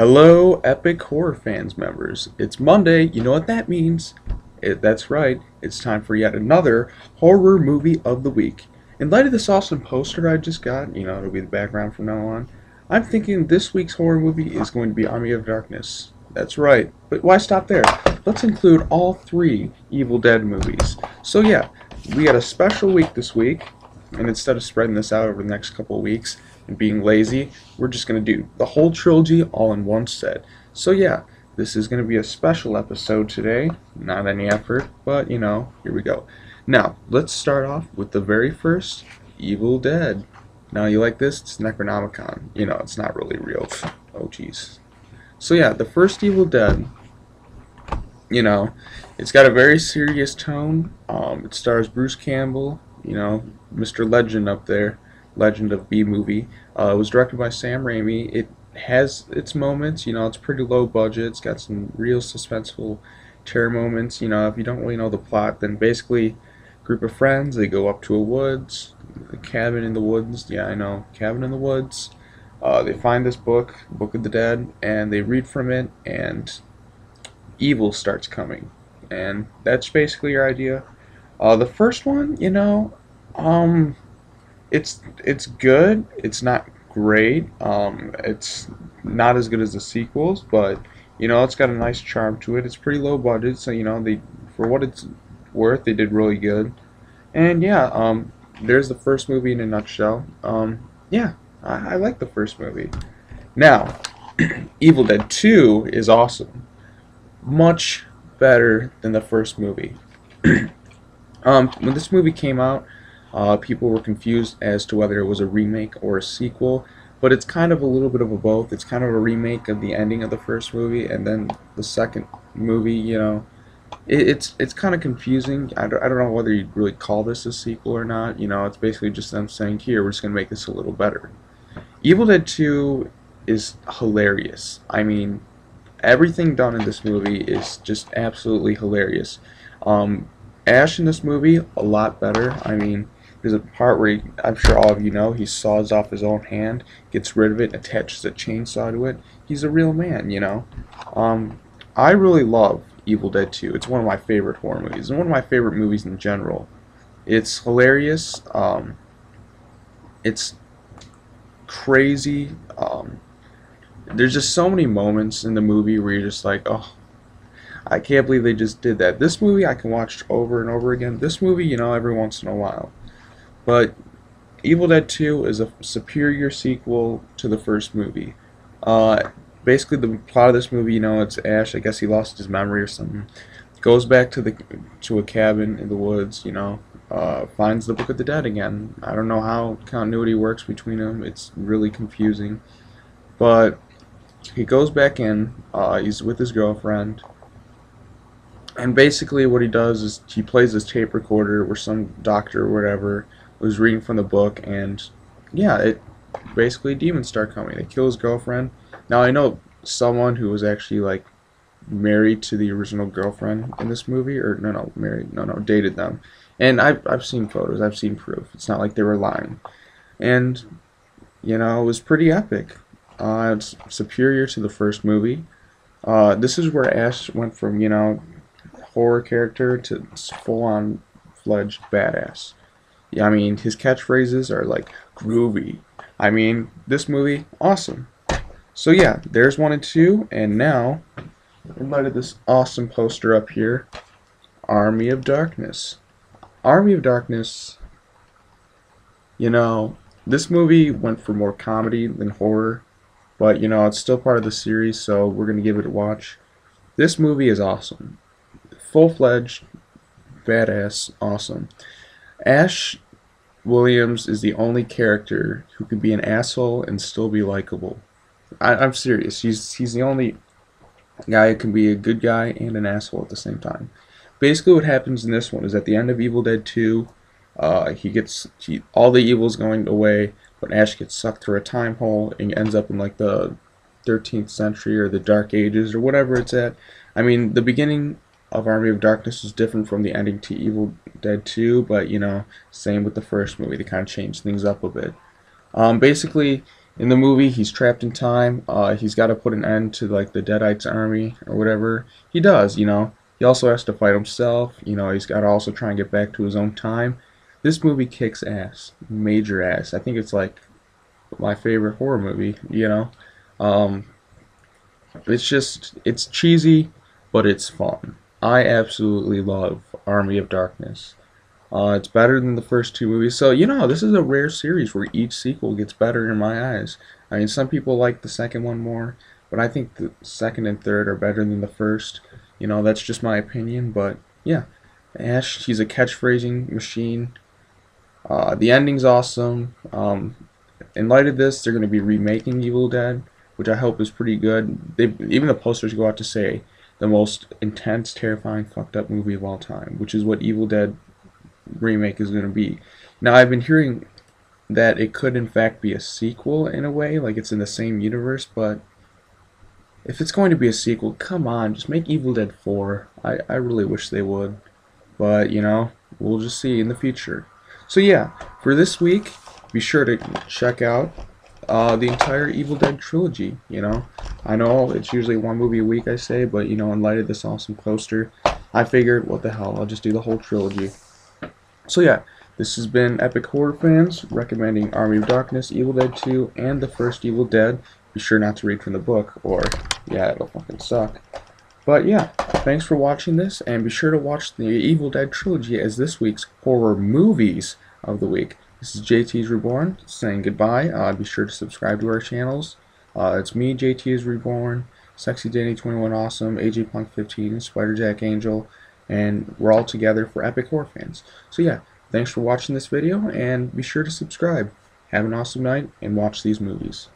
Hello, Epichorrorfans members. It's Monday. You know what that means? That's right. It's time for yet another horror movie of the week. In light of this awesome poster I just got, it'll be the background from now on, I'm thinking this week's horror movie is going to be Army of Darkness. That's right. But why stop there? Let's include all three Evil Dead movies. So yeah, we got a special week this week, and instead of spreading this out over the next couple of weeks and being lazy, we're just going to do the whole trilogy all in one set. So yeah, this is going to be a special episode today. Not any effort, but here we go. Now, let's start off with the very first Evil Dead. Now, you like this? It's Necronomicon. It's not really real. Oh, jeez. So yeah, the first Evil Dead, it's got a very serious tone. It stars Bruce Campbell, Mr. Legend up there, Legend of B-movie. It was directed by Sam Raimi. It has its moments, it's pretty low budget. It's got some real suspenseful terror moments. If you don't really know the plot, then basically a group of friends, they go up to a cabin in the woods. Yeah, I know, cabin in the woods. They find this book, Book of the Dead, and they read from it, and evil starts coming. And that's basically your idea. The first one, it's good. It's not great. It's not as good as the sequels, but it's got a nice charm to it. It's pretty low budget, so they, for what it's worth, they did really good. And yeah, there's the first movie in a nutshell. Yeah, I like the first movie. Now, Evil Dead 2 is awesome. Much better than the first movie. When this movie came out, people were confused as to whether it was a remake or a sequel, but it's kind of a little bit of a both. It's kind of a remake of the ending of the first movie, and then the second movie, it's kind of confusing. I don't know whether you'd really call this a sequel or not. It's basically just them saying, here, we're just going to make this a little better. Evil Dead 2 is hilarious. I mean, everything done in this movie is just absolutely hilarious. Ash in this movie, a lot better. I mean, there's a part where I'm sure all of you know, he saws off his own hand, gets rid of it, attaches a chainsaw to it. He's a real man, I really love Evil Dead 2. It's one of my favorite horror movies, and one of my favorite movies in general. It's hilarious. It's crazy. There's just so many moments in the movie where you're just like, oh, I can't believe they just did that. This movie I can watch over and over again. This movie, every once in a while. But Evil Dead 2 is a superior sequel to the first movie. Basically, the plot of this movie, it's Ash. I guess he lost his memory or something. Goes back to a cabin in the woods. Finds the Book of the Dead again. I don't know how continuity works between them. It's really confusing. But he goes back in. He's with his girlfriend. And basically what he does is he plays this tape recorder where some doctor or whatever was reading from the book, and yeah, basically demons start coming. They kill his girlfriend. Now I know someone who was actually married to the original girlfriend in this movie, or dated them. And I've seen photos, I've seen proof. It's not like they were lying. And it was pretty epic. It's superior to the first movie. This is where Ash went from horror character to full-on fledged badass. Yeah, I mean, his catchphrases are groovy. I mean, this movie, awesome. So yeah, there's 1 and 2, and now, in light of this awesome poster up here, Army of Darkness. Army of Darkness, this movie went for more comedy than horror, but it's still part of the series, so we're going to give it a watch. This movie is awesome. Full-fledged, badass, awesome. Ash Williams is the only character who can be an asshole and still be likable. I'm serious. He's the only guy who can be a good guy and an asshole at the same time. Basically what happens in this one is at the end of Evil Dead 2, all the evil's going away, but Ash gets sucked through a time hole and ends up in the 13th century or the Dark Ages or whatever it's at. I mean, the beginning of Army of Darkness is different from the ending to Evil Dead 2, but same with the first movie. They kind of changed things up a bit. Basically, in the movie he's trapped in time. He's got to put an end to like the Deadites army or whatever. He does, you know. He also has to fight himself. You know, he's got to also try and get back to his own time. This movie kicks ass, major ass. I think it's like my favorite horror movie. You know, um, it's cheesy, but it's fun. I absolutely love Army of Darkness. It's better than the first two movies. So, you know, this is a rare series where each sequel gets better in my eyes. I mean, some people like the second one more, but I think the second and third are better than the first. You know, that's just my opinion, but yeah. Ash, he's a catchphrasing machine. The ending's awesome. In light of this, they're going to be remaking Evil Dead, which I hope is pretty good. Even the posters go out to say the most intense, terrifying, fucked up movie of all time, which is what Evil Dead remake is going to be. Now, I've been hearing that it could in fact be a sequel in a way, like it's in the same universe, but if it's going to be a sequel, come on, just make Evil Dead 4. I really wish they would, but you know, we'll just see in the future. So yeah, for this week, be sure to check out the entire Evil Dead trilogy. You know, I know it's usually one movie a week I say, but you know, in light of this awesome poster, I figured, what the hell, I'll just do the whole trilogy. So yeah, this has been Epic Horror Fans recommending Army of Darkness, Evil Dead 2, and the first Evil Dead. Be sure not to read from the book, or yeah, it'll fucking suck. But yeah, thanks for watching this, and be sure to watch the Evil Dead trilogy as this week's horror movies of the week. This is JTISREBORN saying goodbye. Be sure to subscribe to our channels. It's me, JTISREBORN, Sexy Danny 21 Awesome, AJ Punk 15, Spider Jack Angel, and we're all together for Epic Horror Fans. So yeah, thanks for watching this video, and be sure to subscribe. Have an awesome night, and watch these movies.